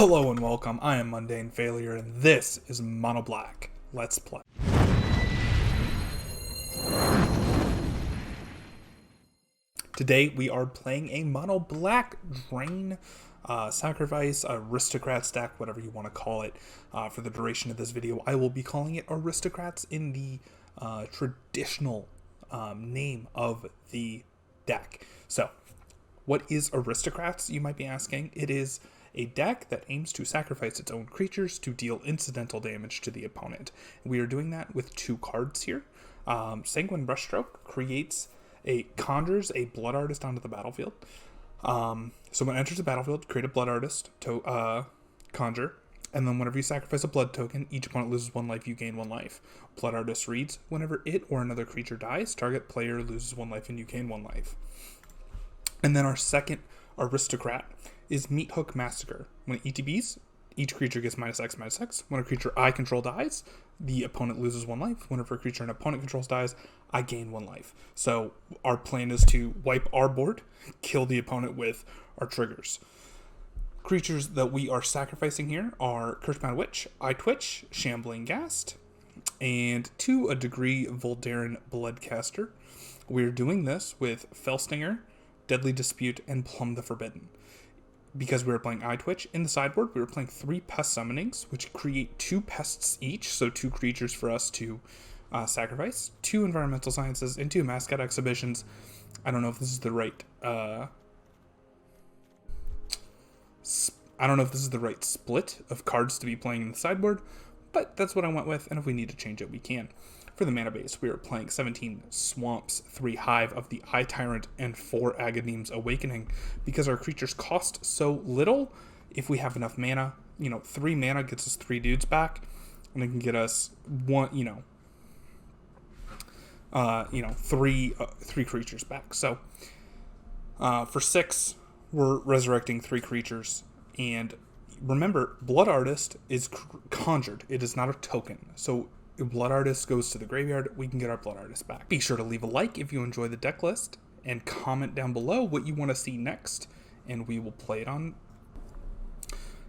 Hello and welcome, I am Mundane Failure and this is Mono Black. Let's play. Today we are playing a Mono Black Drain Sacrifice Aristocrats deck, whatever you want to call it. For the duration of this video, I will be calling it Aristocrats in the traditional name of the deck. So, what is Aristocrats, you might be asking? It is a deck that aims to sacrifice its own creatures to deal incidental damage to the opponent. We are doing that with two cards here. Sanguine Brushstroke conjures a Blood Artist onto the battlefield. So when it enters the battlefield, create a Blood Artist to conjure, and then whenever you sacrifice a blood token, each opponent loses 1 life, you gain 1 life. Blood Artist reads, whenever it or another creature dies, target player loses 1 life and you gain 1 life. And then our second Aristocrat is Meathook Massacre. When it ETBs, each creature gets -X/-X. When a creature I control dies, the opponent loses 1 life. Whenever a creature an opponent controls dies, I gain 1 life. So our plan is to wipe our board, kill the opponent with our triggers. Creatures that we are sacrificing here are Cursebound Witch, Eye Twitch, Shambling Ghast, and to a degree Voldaren Bloodcaster. We're doing this with Fellstinger, Deadly Dispute, and Plumb the Forbidden. Because we were playing Eye Twitch in the sideboard, we were playing 3 Pest Summonings, which create 2 pests each, so 2 creatures for us to sacrifice, 2 Environmental Sciences, and 2 Mascot Exhibitions. I don't know if this is the right split of cards to be playing in the sideboard, but that's what I went with, and if we need to change it, we can. For the mana base, we are playing 17 Swamps, 3 Hive of the Eye Tyrant, and 4 Agadeem's Awakening. Because our creatures cost so little, if we have enough mana, 3 mana gets us 3 dudes back, and it can get us three creatures back. So for 6, we're resurrecting 3 creatures, and remember, Blood Artist is conjured. It is not a token. So Blood Artist goes to the graveyard, we can get our Blood Artist back. Be sure to leave a like if you enjoy the deck list, and comment down below what you want to see next, and we will play it on.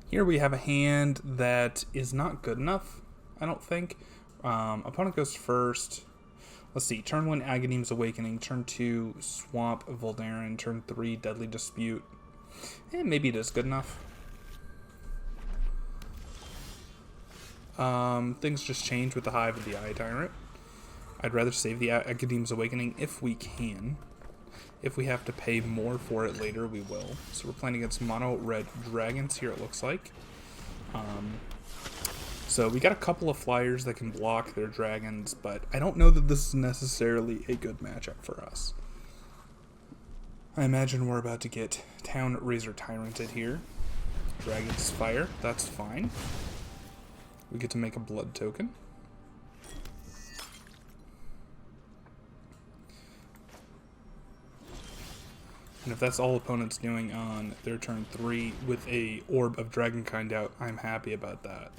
Here we have a hand that is not good enough, I don't think. Opponent goes first. Let's see, turn 1 Agadeem's Awakening, turn 2 Swamp Voldaren, turn 3 Deadly Dispute. And maybe it is good enough. Things just change with the Hive of the Eye Tyrant. I'd rather save the Agadeem's Awakening if we can. If we have to pay more for it later, we will. So we're playing against mono red dragons here, it looks like. So we got a couple of flyers that can block their dragons, but I don't know that this is necessarily a good matchup for us. I imagine we're about to get Town Razor Tyranted here. Dragon's Fire, that's fine. We get to make a blood token. And if that's all opponent's doing on their turn 3 with a Orb of Dragonkind out, I'm happy about that.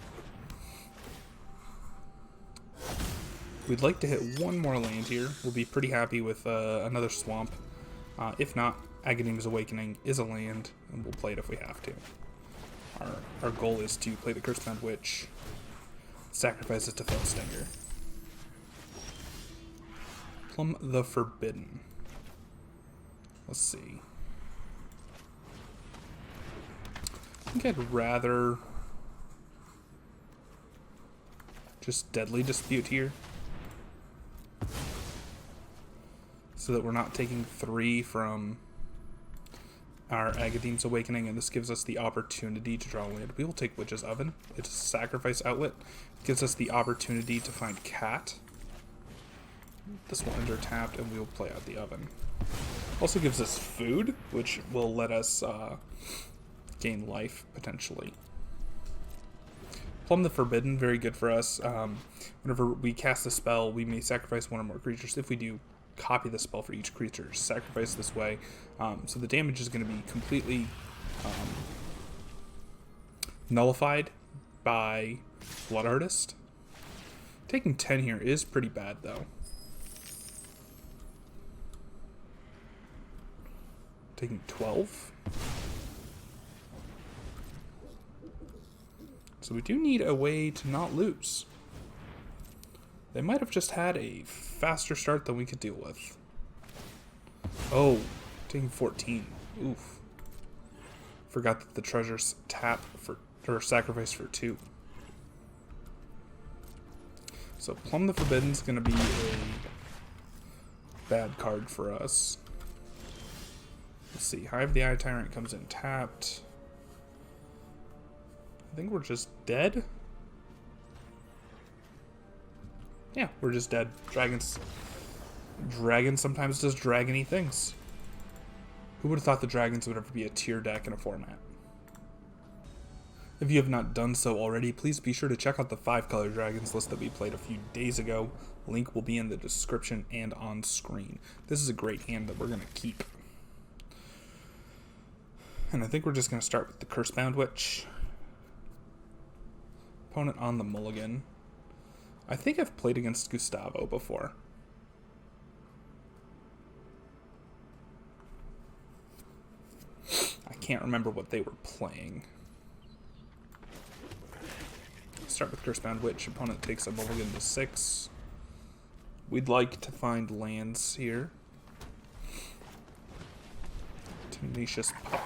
We'd like to hit 1 more land here. We'll be pretty happy with another Swamp. If not, Agadeem's Awakening is a land, and we'll play it if we have to. Our goal is to play the Cursebound Witch, sacrifice it to Fellstinger. Plumb the Forbidden. Let's see. I think I'd rather just Deadly Dispute here, so that we're not taking 3 from our Agadeem's Awakening, and this gives us the opportunity to draw land. We will take Witch's Oven. It's a sacrifice outlet. It gives us the opportunity to find Cat. This will enter tapped, and we will play out the Oven. Also gives us food, which will let us gain life, potentially. Plumb the Forbidden, very good for us. Whenever we cast a spell, we may sacrifice 1 or more creatures. If we do, copy the spell for each creature, sacrifice this way. So the damage is going to be completely nullified by Blood Artist. Taking 10 here is pretty bad, though. Taking 12. So we do need a way to not lose. They might have just had a faster start than we could deal with. Oh, taking 14. Oof. Forgot that the treasures tap for, or sacrifice for 2. So Plumb the Forbidden's gonna be a bad card for us. Let's see, Hive the Eye Tyrant comes in tapped. I think we're just dead. Yeah, we're just dead. Dragon sometimes does dragony things. Who would have thought the dragons would ever be a tier deck in a format? If you have not done so already, please be sure to check out the 5-color dragons list that we played a few days ago. Link will be in the description and on screen. This is a great hand that we're going to keep. And I think we're just going to start with the Cursebound Witch. Opponent on the mulligan. I think I've played against Gustavo before. I can't remember what they were playing. Start with Cursebound Witch. Opponent takes a mulligan to 6. We'd like to find lands here. Tenacious Pup.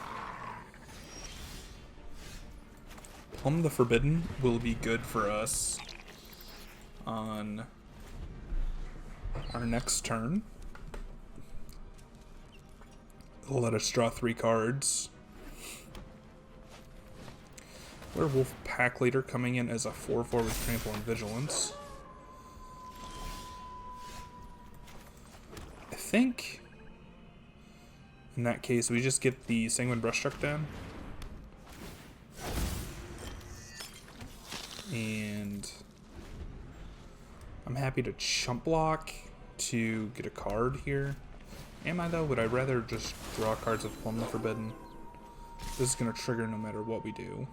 Plumb the Forbidden will be good for us on our next turn. It'll let us draw 3 cards. Werewolf Pack Leader coming in as a 4/4 with Trample and Vigilance. I think in that case we just get the Sanguine Brushstruck down. And I'm happy to chump block to get a card here. Am I though? Would I rather just draw cards with Plumb the Forbidden? This is going to trigger no matter what we do.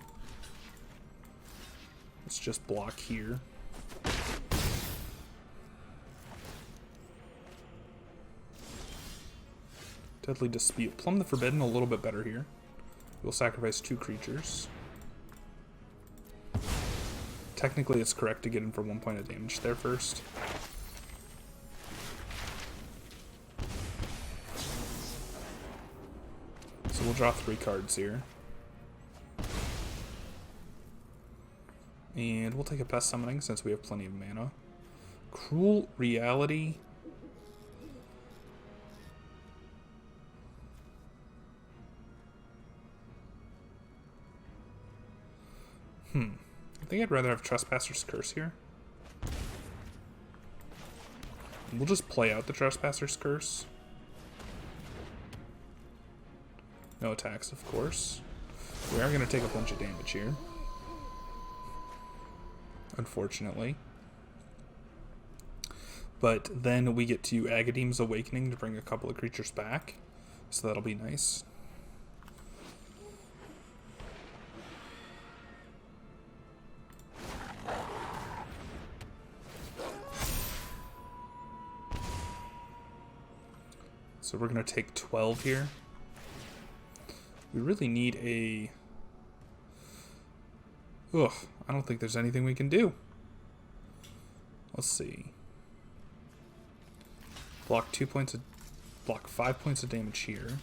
Let's just block here. Deadly Dispute. Plumb the Forbidden a little bit better here. We'll sacrifice 2 creatures. Technically it's correct to get in for 1 point of damage there first. So we'll draw 3 cards here. And we'll take a Pest Summoning since we have plenty of mana. Cruel Reality. I think I'd rather have Trespasser's Curse here. We'll just play out the Trespasser's Curse. No attacks, of course. We are going to take a bunch of damage here. Unfortunately. But then we get to Agadeem's Awakening to bring a couple of creatures back. So that'll be nice. So we're going to take 12 here. We really need a... Ugh, I don't think there's anything we can do. Let's see. Block 2 points of... Block 5 points of damage here.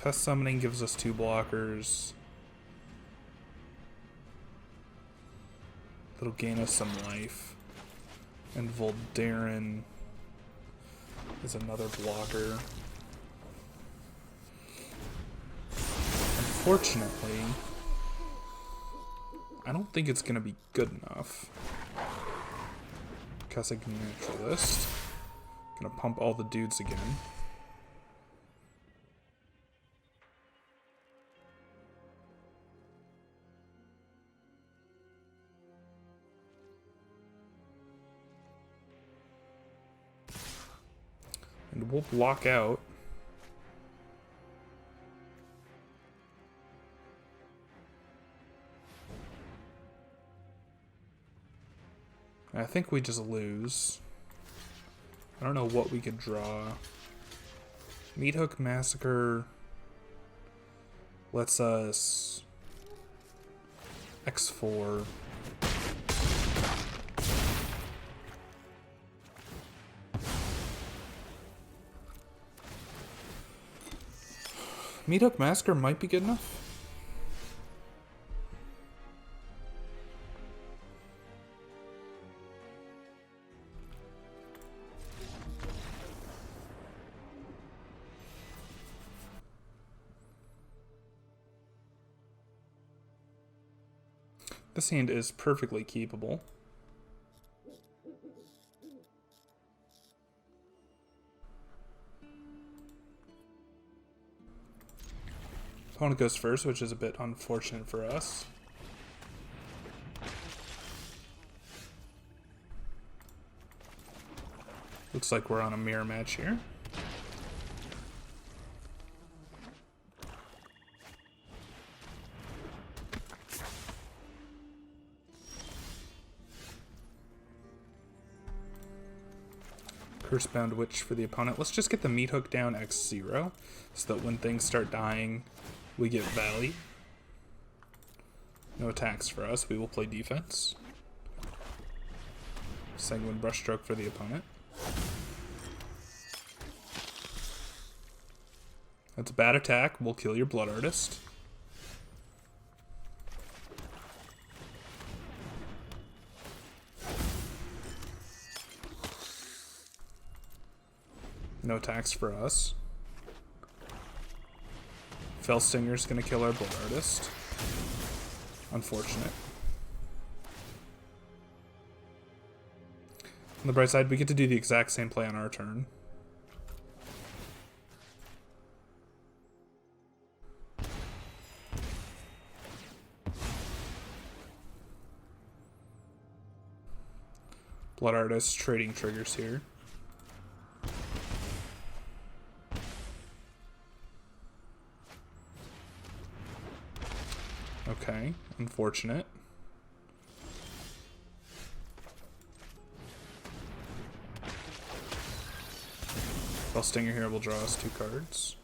Pest Summoning gives us 2 blockers. That'll gain us some life. And Voldaren is another blocker. Unfortunately, I don't think it's going to be good enough. Cast Naturalist. Gonna pump all the dudes again. And we'll block out I think we just lose. I don't know what we could draw. Meat Hook Massacre lets us X4. Meat Hook Massacre might be good enough. This hand is perfectly keepable. Opponent goes first, which is a bit unfortunate for us. Looks like we're on a mirror match here. Cursebound Witch for the opponent. Let's just get the Meat Hook down X0 so that when things start dying, we get Valley. No attacks for us. We will play defense. Sanguine Brushstroke for the opponent. That's a bad attack. We'll kill your Blood Artist. No attacks for us. Felstinger's gonna kill our Blood Artist. Unfortunate. On the bright side, we get to do the exact same play on our turn. Blood Artist trading triggers here. Okay, unfortunate. Felstinger here will draw us 2 cards.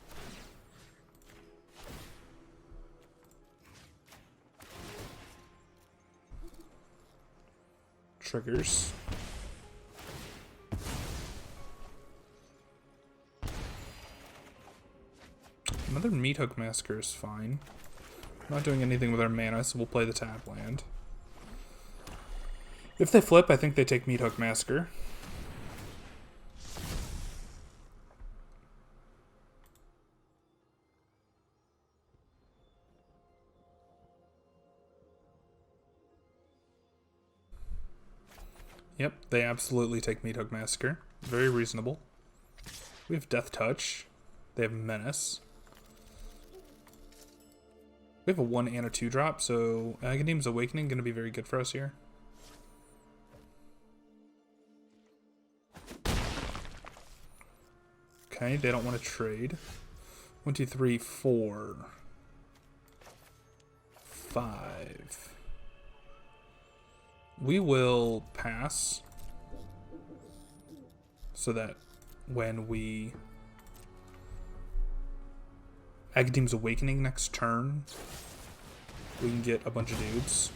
Triggers. Another Meat Hook Massacre is fine. Not doing anything with our mana, so we'll play the tap land. If they flip, I think they take Meat Hook Massacre. Yep, they absolutely take Meat Hook Massacre. Very reasonable. We have Death Touch. They have Menace. We have a 1 and a 2 drop, so Agadeem's Awakening going to be very good for us here. Okay, they don't want to trade. 1, 2, 3, 4, 5. We will pass so that when we Agadeem's Awakening next turn, we can get a bunch of dudes.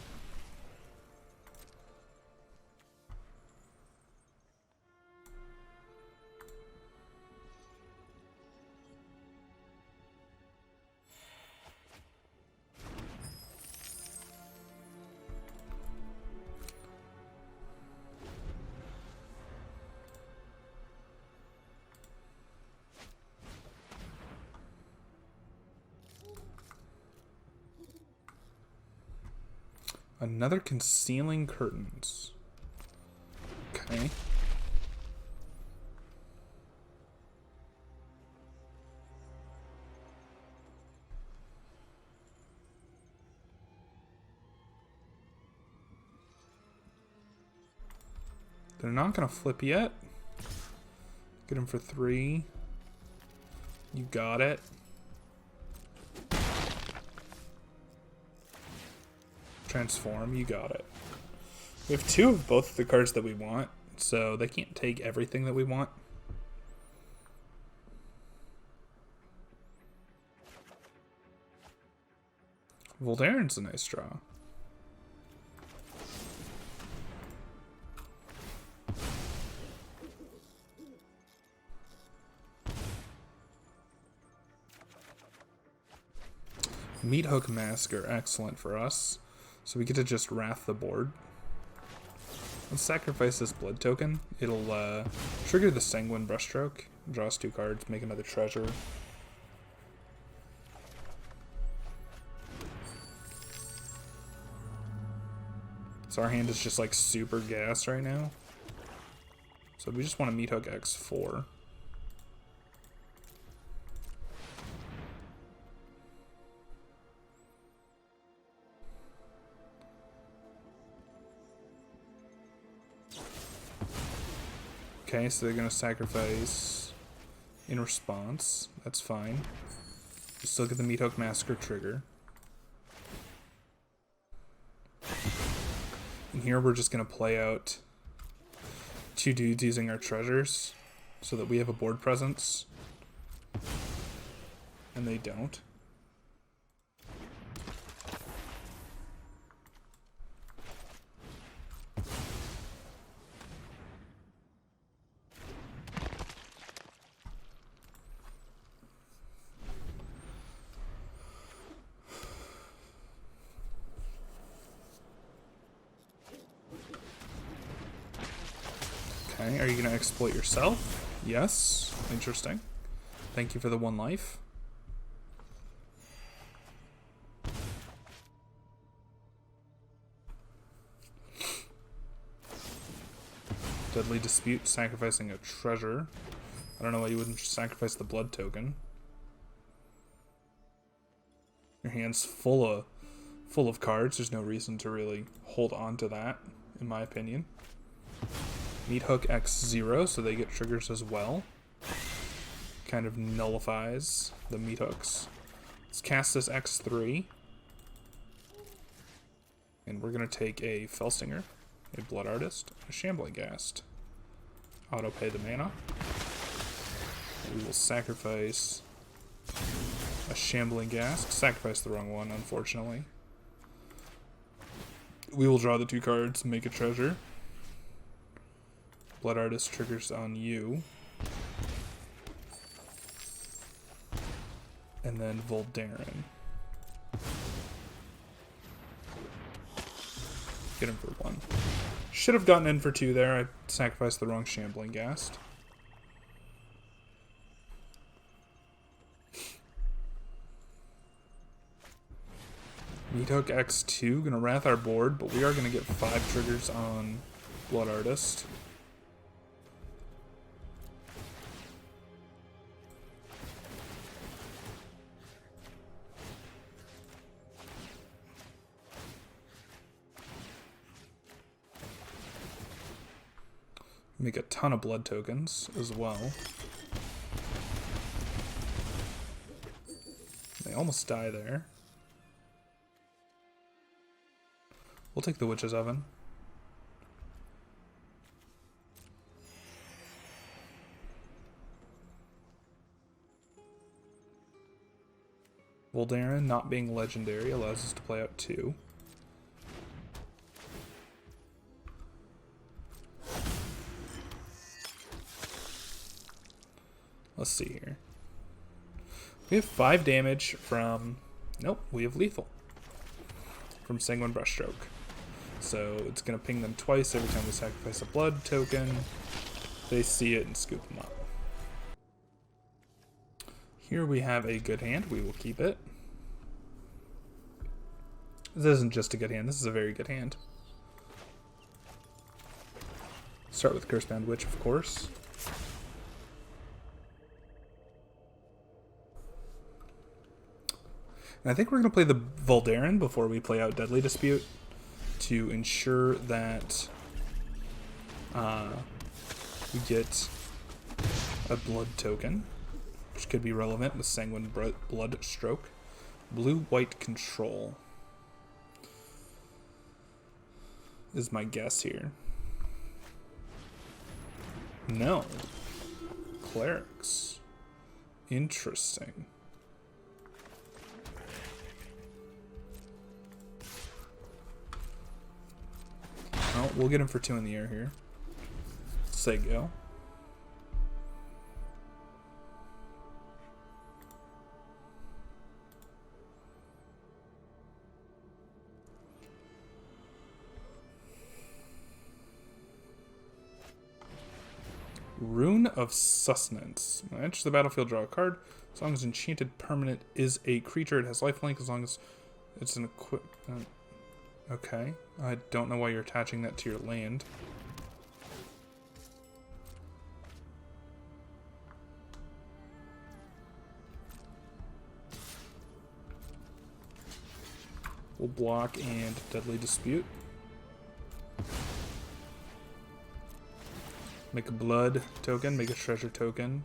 Another Concealing Curtains. Okay. They're not going to flip yet. Get him for 3. You got it. Transform, you got it. We have two of both the cards that we want, so they can't take everything that we want. Voldaren's a nice draw. Meathook Mask are excellent for us, so we get to just wrath the board. Let's sacrifice this blood token. It'll trigger the Sanguine Brushstroke, draw us 2 cards, make another treasure. So our hand is just like super gassed right now. So we just want to Meathook X4. Okay, so they're going to sacrifice in response. That's fine. We still get the Meathook Massacre trigger. And here we're just going to play out 2 dudes using our treasures so that we have a board presence. And they don't. Okay, are you going to exploit yourself? Yes. Interesting. Thank you for the 1 life. Deadly Dispute, sacrificing a treasure. I don't know why you wouldn't just sacrifice the blood token. Your hand's full of cards. There's no reason to really hold on to that, in my opinion. Meathook X0, so they get triggers as well. Kind of nullifies the Meathooks. Let's cast this X3. And we're going to take a Felstinger, a Blood Artist, a Shambling Ghast. Auto-pay the mana. We will sacrifice a Shambling Ghast. Sacrifice the wrong one, unfortunately. We will draw the 2 cards, make a treasure. Blood Artist triggers on you. And then Voldaren. Get him for 1. Should have gotten in for 2 there. I sacrificed the wrong Shambling Ghast. Meathook X2, gonna wrath our board, but we are gonna get 5 triggers on Blood Artist. Make a ton of blood tokens as well. They almost die there. We'll take the Witch's Oven. Voldaren, not being legendary, allows us to play out 2. Let's see here. We have 5 damage from... Nope, we have lethal. From Sanguine Brushstroke. So it's going to ping them twice every time we sacrifice a blood token. They see it and scoop them up. Here we have a good hand. We will keep it. This isn't just a good hand. This is a very good hand. Start with Cursebound Witch, of course. And I think we're going to play the Voldaren before we play out Deadly Dispute to ensure that we get a blood token, which could be relevant with Sanguine Blood Stroke. Blue-white control. is my guess here. No. Clerics. Interesting. Well, we'll get him for 2 in the air here. Say go. Rune of Sustenance. Enters the battlefield, draw a card. As long as enchanted permanent is a creature, it has lifelink. As long as it's an okay. I don't know why you're attaching that to your land. We'll block and Deadly Dispute. Make a blood token, make a treasure token.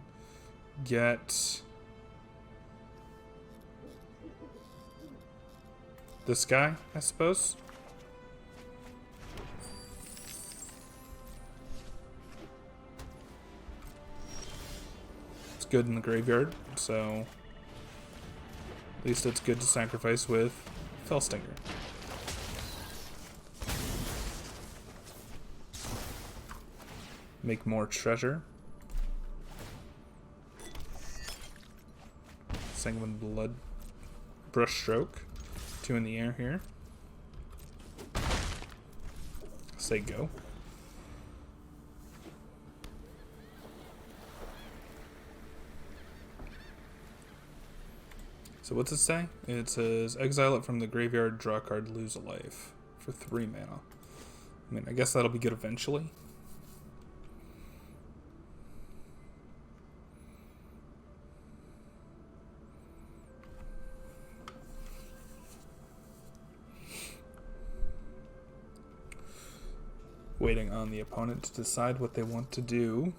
Get this guy, I suppose. It's good in the graveyard, so at least it's good to sacrifice with Fellstinger. Make more treasure. Sanguine Blood Brushstroke. 2 in the air here. Say go. So what's it say? It says exile it from the graveyard, draw a card, lose a life for 3 mana. I mean, I guess that'll be good eventually. Waiting on the opponent to decide what they want to do.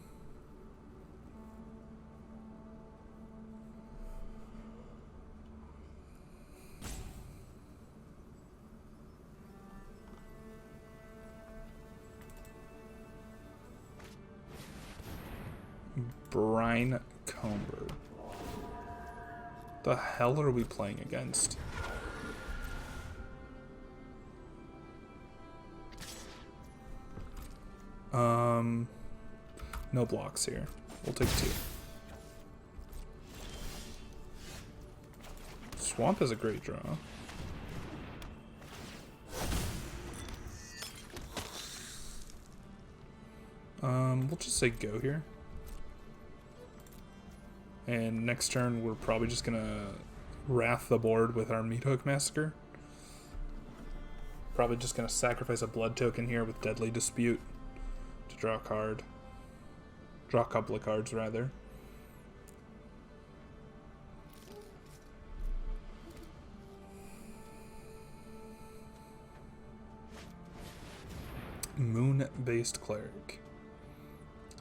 Brine Comber. The hell are we playing against? No blocks here. We'll take 2. Swamp is a great draw. We'll just say go here. And next turn, we're probably just gonna wrath the board with our Meat Hook Massacre. Probably just gonna sacrifice a blood token here with Deadly Dispute to draw a card. Draw a couple of cards, rather. Moon-based Cleric.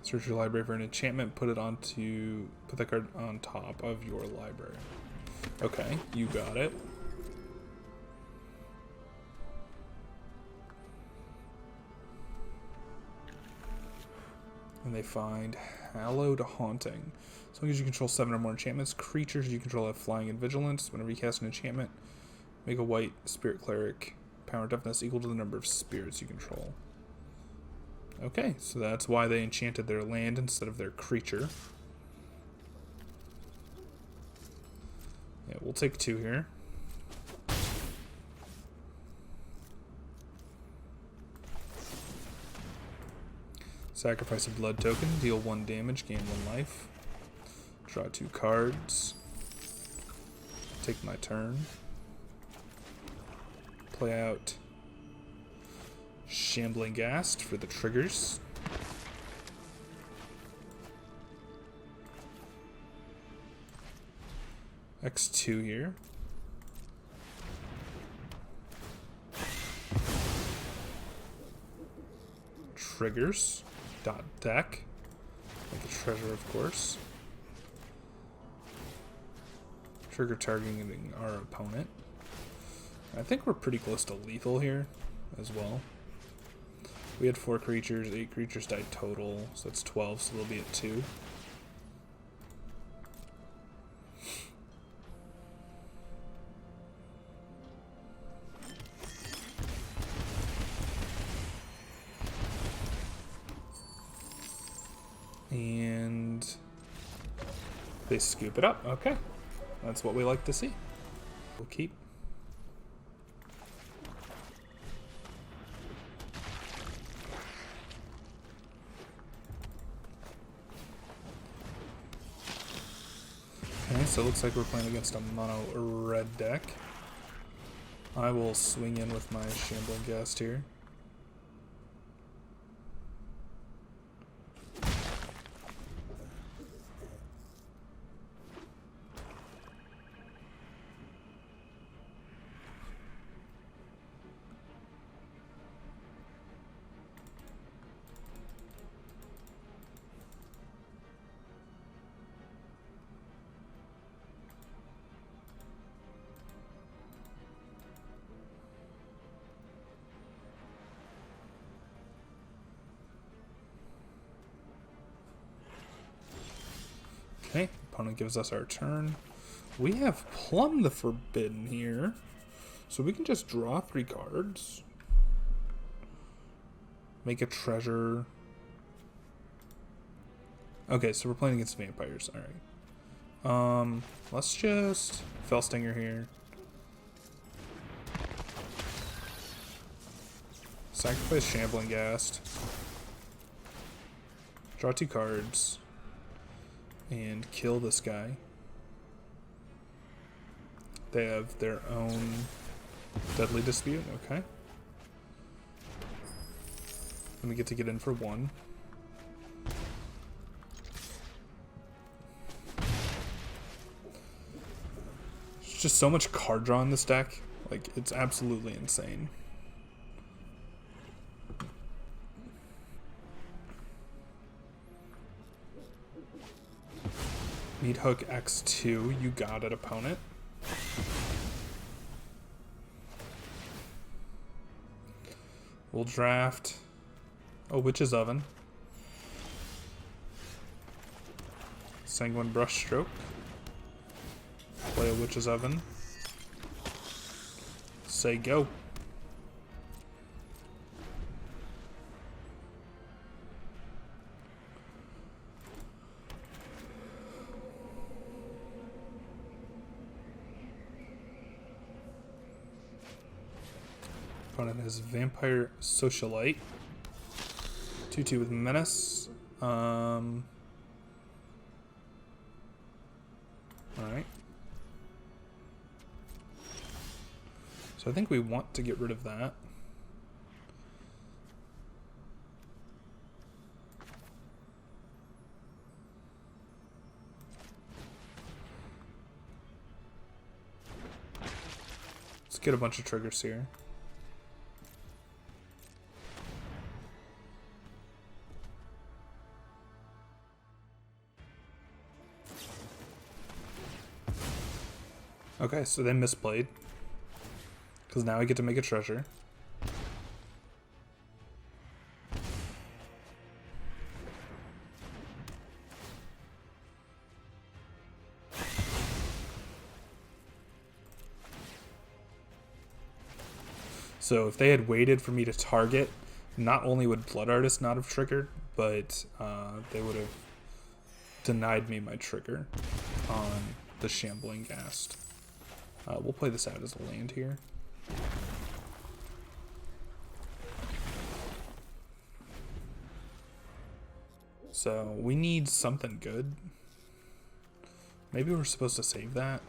Search your library for an enchantment, put that card on top of your library. Okay, you got it. And they find Hallowed Haunting. As long as you control 7 or more enchantments, creatures you control have flying and vigilance. Whenever you cast an enchantment, make a white spirit cleric. Power and toughness equal to the number of spirits you control. Okay, so that's why they enchanted their land instead of their creature. Yeah, we'll take 2 here. Sacrifice a blood token, deal 1 damage, gain 1 life. Draw 2 cards. Take my turn. Play out Shambling Ghast for the triggers. X2 here. Triggers. Dot deck. Like a treasure, of course. Trigger targeting our opponent. I think we're pretty close to lethal here as well. We had 4 creatures, 8 creatures died total, so that's 12, so they'll be at 2. And they scoop it up. Okay. That's what we like to see. We'll keep. Okay, so it looks like we're playing against a mono red deck. I will swing in with my Shambling Ghast here. Okay, opponent gives us our turn. We have Plumb the Forbidden here, so we can just draw 3 cards. Make a treasure. Okay, so we're playing against vampires. Alright. Let's just Fellstinger here. Sacrifice Shambling Ghast. Draw 2 cards. And kill this guy. They have their own Deadly Dispute. Okay. And we get to get in for 1. There's just so much card draw in this deck. Like, it's absolutely insane. Meat Hook X2, you got it, opponent. We'll draft a Witch's Oven. Sanguine Brushstroke. Play a Witch's Oven. Say go. Opponent has Vampire Socialite. 2/2 with Menace. Alright. So I think we want to get rid of that. Let's get a bunch of triggers here. Okay, so they misplayed. Because now I get to make a treasure. So if they had waited for me to target, not only would Blood Artist not have triggered, but they would have denied me my trigger on the Shambling Ghast. We'll play this out as a land here. So we need something good. Maybe we're supposed to save that.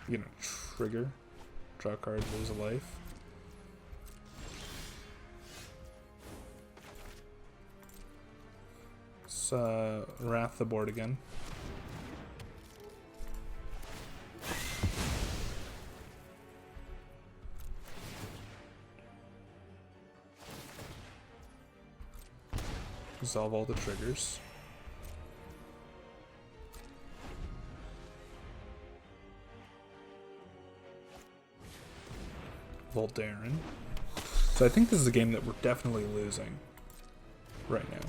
You're gonna trigger. Draw a card, lose a life. Let's Wrath the board again. Resolve all the triggers. Voldarin. So I think this is a game that we're definitely losing right now.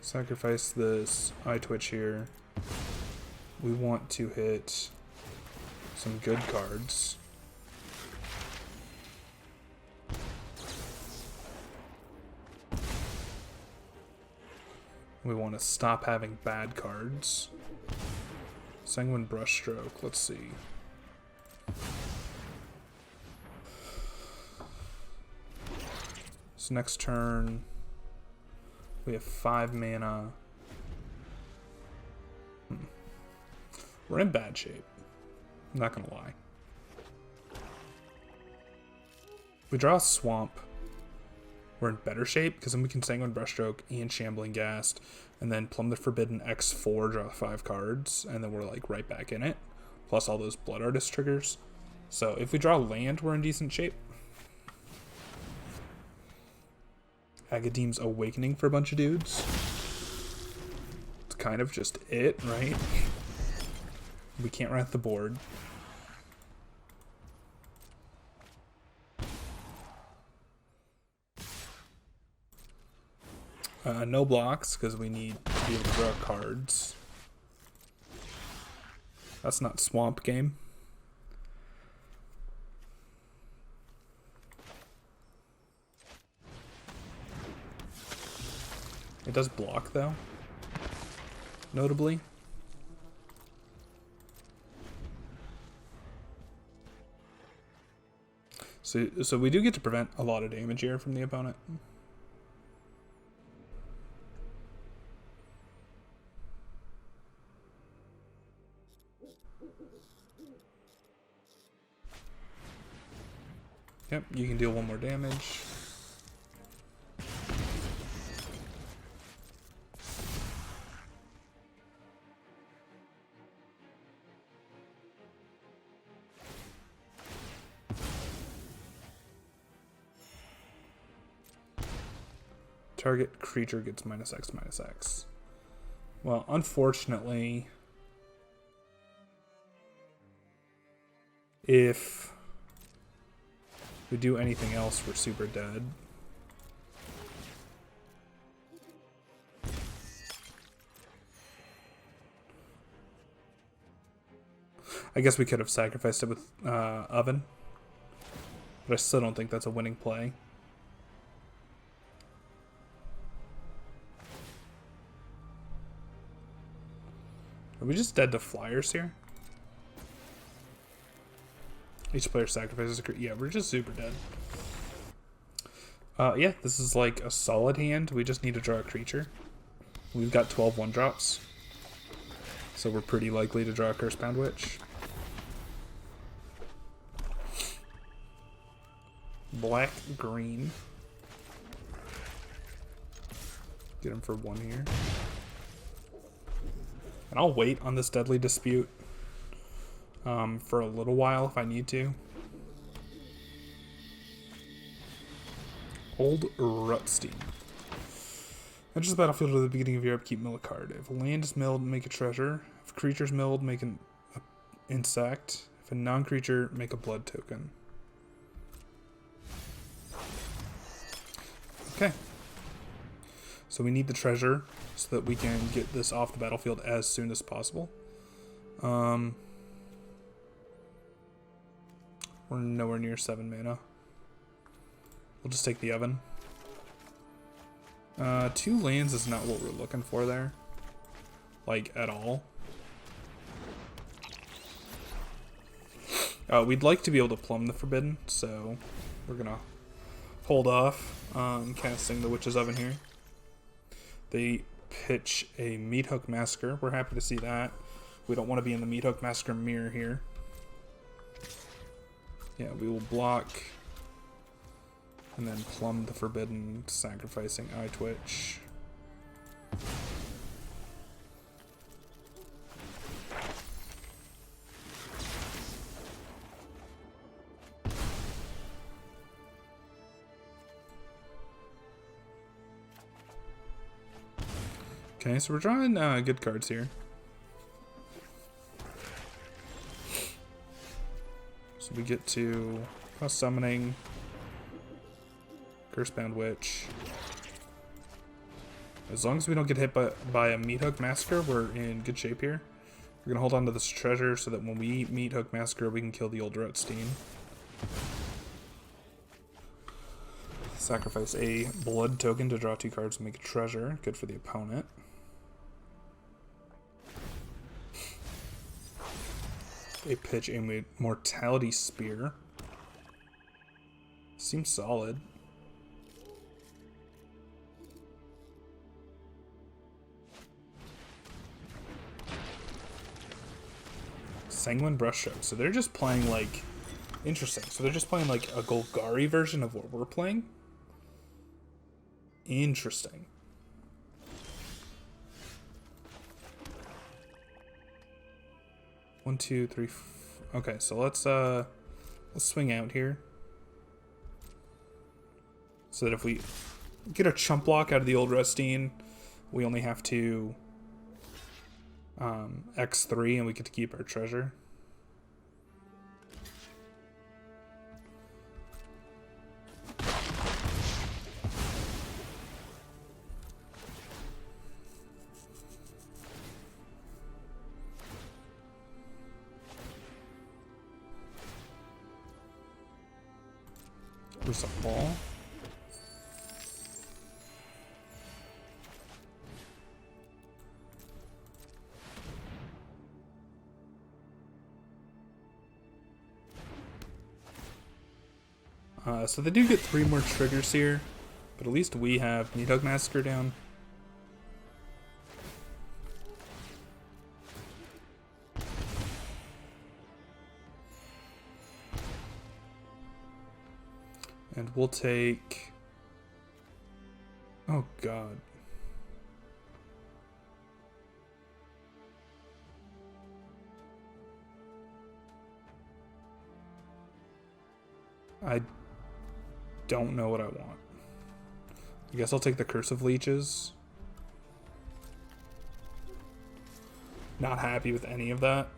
Sacrifice this eye twitch here. We want to hit some good cards. We want to stop having bad cards. Sanguine Brushstroke, let's see. So next turn, we have 5 mana. We're in bad shape. I'm not gonna lie. We draw a Swamp. We're in better shape because then we can Sanguine Brushstroke and Shambling Ghast, and then Plumb the Forbidden X4, draw 5 cards, and then we're like right back in it. Plus all those Blood Artist triggers. So if we draw land, we're in decent shape. Agadeem's Awakening for a bunch of dudes. It's kind of just it, right? We can't write the board. No blocks, because we need to be able to draw cards. That's not Swamp Game. It does block, though. Notably. So we do get to prevent a lot of damage here from the opponent. Yep, you can deal 1 more damage. Target creature gets -X/-X. Well, unfortunately, if we do anything else, we're super dead. I guess we could have sacrificed it with Oven, but I still don't think that's a winning play. Are we just dead to flyers here? Each player sacrifices a creature. Yeah, we're just super dead. Yeah, this is like a solid hand. We just need to draw a creature. We've got 12 1-drops. So we're pretty likely to draw a Cursebound Witch. Black, green. Get him for 1 here. And I'll wait on this Deadly Dispute for a little while if I need to. Old Rutstein. Enters the battlefield at the beginning of your upkeep, mill a card. If a land is milled, make a treasure. If a creature is milled, make an insect. If a non-creature, make a blood token. Okay. So we need the treasure so that we can get this off the battlefield as soon as possible. We're nowhere near 7 mana. We'll just take the Oven. 2 lands is not what we're looking for there. Like, at all. We'd like to be able to Plumb the Forbidden, so we're gonna hold off on casting the Witch's Oven here. They pitch a Meathook Massacre. We're happy to see that. We don't want to be in the Meathook Massacre mirror here. Yeah, we will block And then Plumb the Forbidden, sacrificing Eye Twitch. Okay, so we're drawing good cards here. So we get to Summoning, Cursebound Witch. As long as we don't get hit by a Meathook Massacre, we're in good shape here. We're going to hold on to this treasure so that when we Meathook Massacre, we can kill the old Rotstein. Sacrifice a blood token to draw 2 cards and make a treasure. Good for the opponent. They pitch a Mortality Spear. Seems solid. Sanguine Brushstroke. So they're just playing like... Interesting. So they're just playing like a Golgari version of what we're playing? Interesting. One, two, three. Okay, so let's swing out here. So that if we get a chump block out of the old Rotstein, we only have to X3 and we get to keep our treasure. There's a ball. So they do get 3 more triggers here, but at least we have Meathook Massacre down. And we'll take... Oh, God. I don't know what I want. I guess I'll take the Curse of Leeches. Not happy with any of that,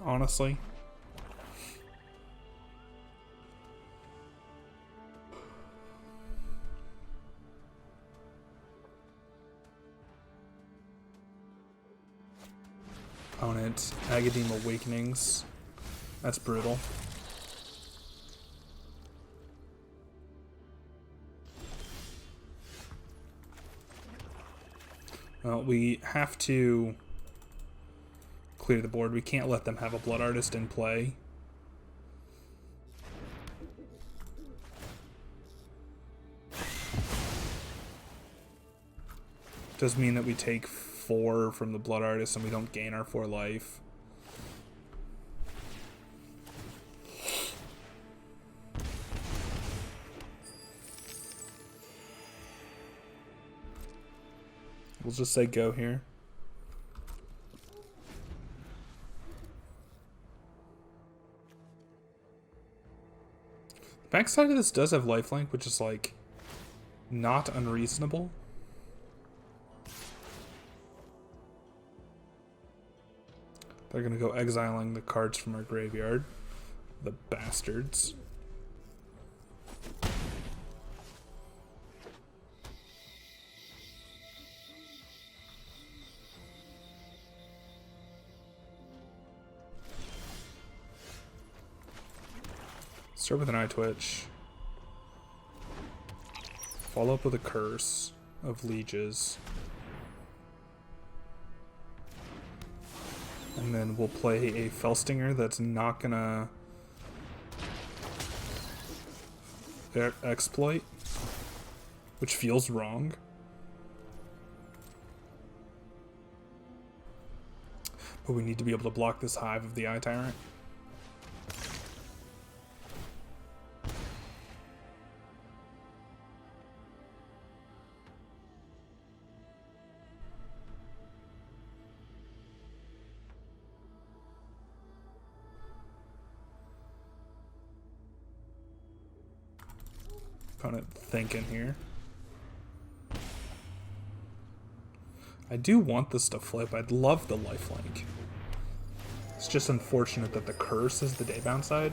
honestly. Opponent, Agadeem Awakenings. That's brutal. Well, we have to clear the board. We can't let them have a Blood Artist in play. Does mean that we take 4 from the Blood Artist and we don't gain our 4 life. We'll just say go here. The backside of this does have lifelink, which is like not unreasonable. They're gonna go exiling the cards from our graveyard. The bastards. Start with an Eye Twitch. Follow up with a Curse of Leeches. And then we'll play a Felstinger that's not gonna exploit, which feels wrong. But we need to be able to block this Hive of the Eye Tyrant. Opponent thinking here. I do want this to flip. I'd love the lifelink. It's just unfortunate that the curse is the daybound side.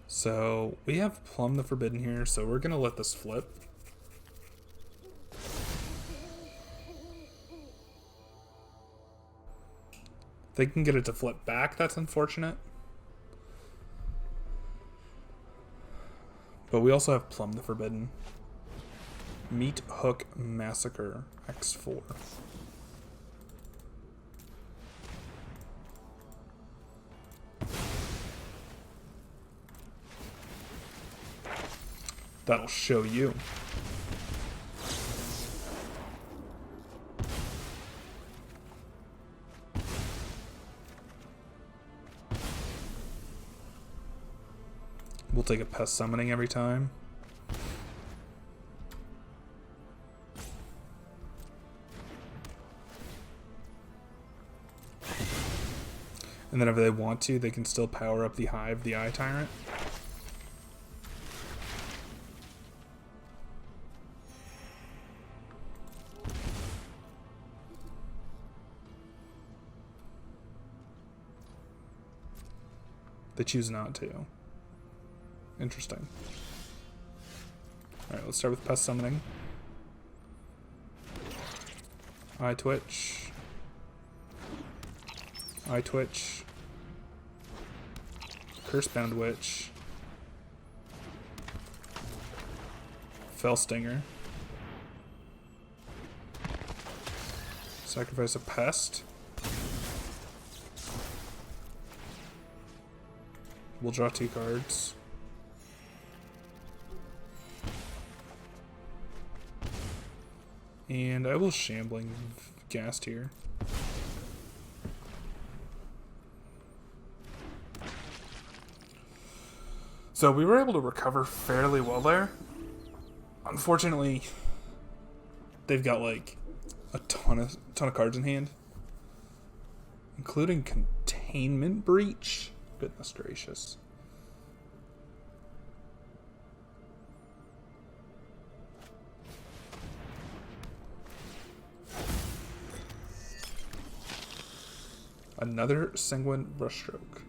So we have Plumb the Forbidden here, so we're gonna let this flip. If they can get it to flip back, that's unfortunate. But we also have Plumb the Forbidden. Meat Hook Massacre X4. That'll show you. We'll take a pest summoning every time. And then if they want to, they can still power up the Hive, the Eye Tyrant. They choose not to. Interesting. Alright, let's start with Pest Summoning. Eye Twitch. Eye Twitch. Cursebound Witch. Fell Stinger. Sacrifice a Pest. We'll draw 2 cards. And I will Shambling Ghast here. So we were able to recover fairly well there. Unfortunately, they've got like a ton of cards in hand, including Containment Breach. Goodness gracious. Another Sanguine Brushstroke.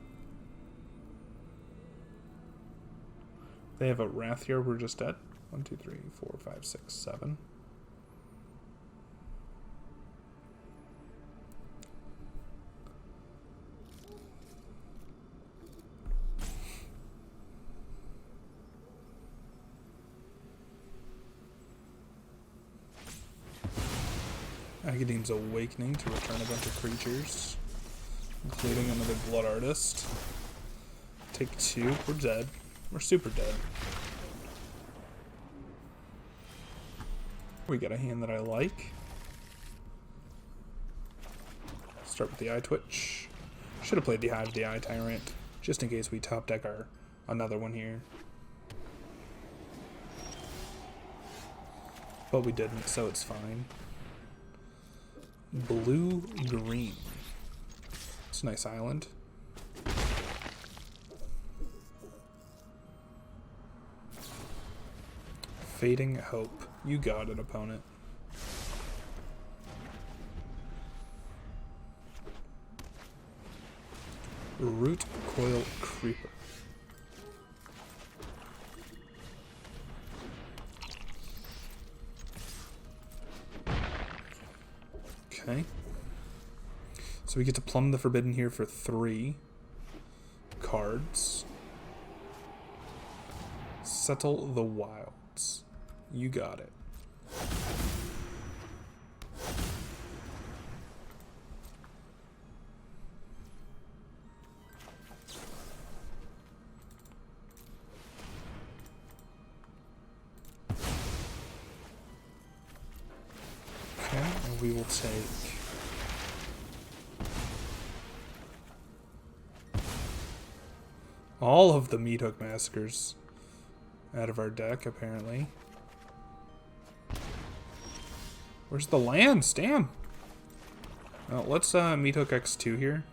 They have a Wrath here. We're just at 1, 2, 3, 4, 5, 6, 7. Agadine's Awakening to return a bunch of creatures, including another Blood Artist. Take 2. We're dead. We're super dead. We got a hand that I like. Start with the Eye Twitch. Should have played the Hive, the Eye Tyrant, just in case we top deck our another one here. But we didn't, so it's fine. Blue-green. It's a nice island. Fading Hope. You got it, opponent. Root Coil Creeper. Okay. So we get to Plumb the Forbidden here for 3 cards. Settle the Wilds. You got it. Okay, and we will take all of the Meat Hook Massacres out of our deck, apparently. Where's the lands? Damn. Well, let's meat hook X2 here.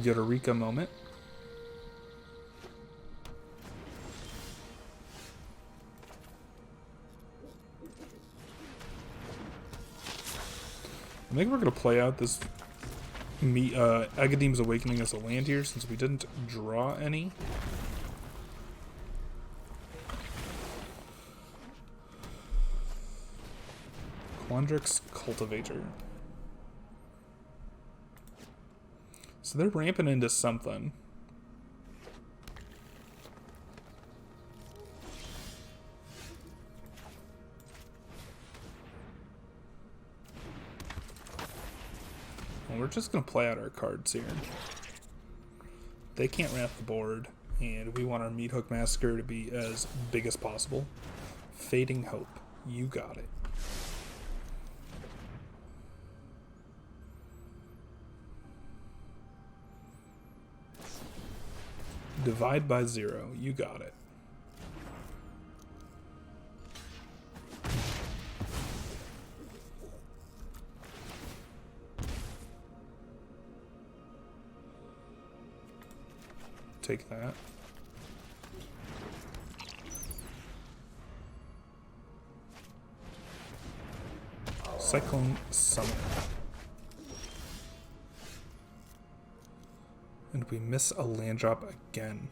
Eureka moment. I think we're going to play out this Agadeem's Awakening as a land here, since we didn't draw any. Quandrix Cultivator. So they're ramping into something. Well, we're just going to play out our cards here. They can't ramp the board, and we want our Meat Hook Massacre to be as big as possible. Fading Hope. You got it. Divide by 0. You got it. Take that. Cyclone Summoner. And we miss a land drop again.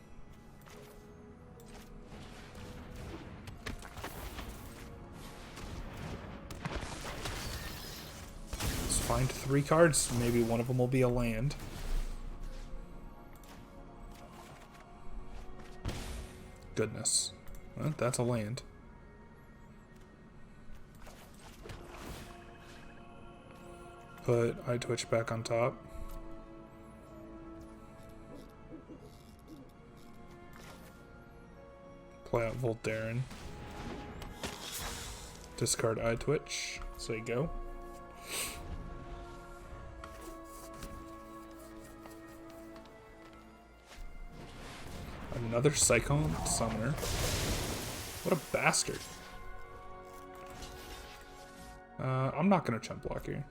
Let's find 3 cards. Maybe one of them will be a land. Goodness. Well, that's a land. Put Eye Twitch back on top. Play out Voltaren. Discard Eye Twitch. Say go. Another Cyclone Summoner. What a bastard. I'm not going to chump block here.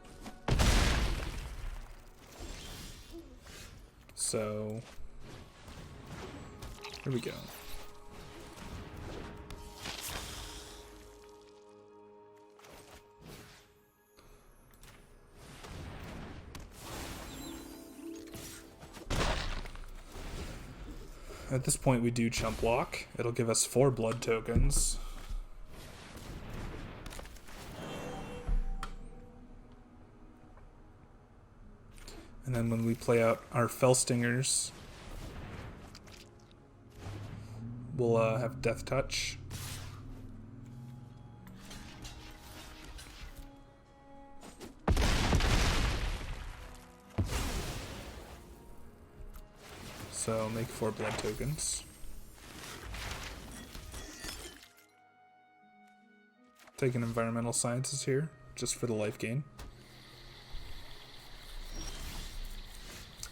So, here we go. At this point, we do chump block. It'll give us 4 blood tokens. And then when we play out our Fell Stingers, we'll have Death Touch. So make 4 blood tokens. Taking Environmental Sciences here, just for the life gain.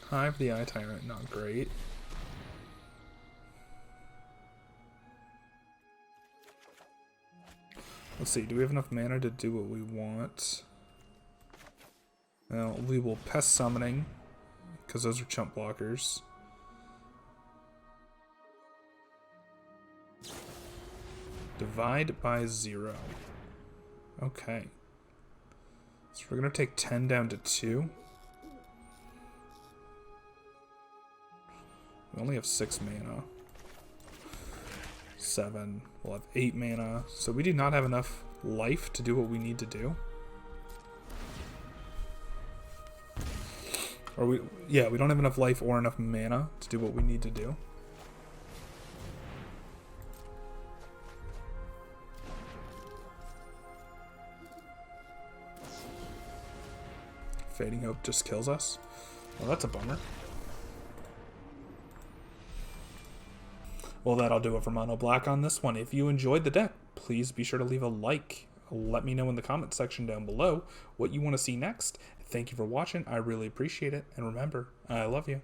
Hive the Eye Tyrant, not great. Let's see, do we have enough mana to do what we want? Well, we will Pest Summoning, because those are chump blockers. Divide by 0. Okay. So we're going to take 10 down to 2. We only have 6 mana. 7. We'll have 8 mana. So we do not have enough life to do what we need to do. Or we don't have enough life or enough mana to do what we need to do. Fading Hope just kills us. Well, that's a bummer. Well, that'll do it for Mono Black on this one. If you enjoyed the deck, please be sure to leave a like. Let me know in the comment section down below what you want to see next. Thank you for watching. I really appreciate it. And remember, I love you.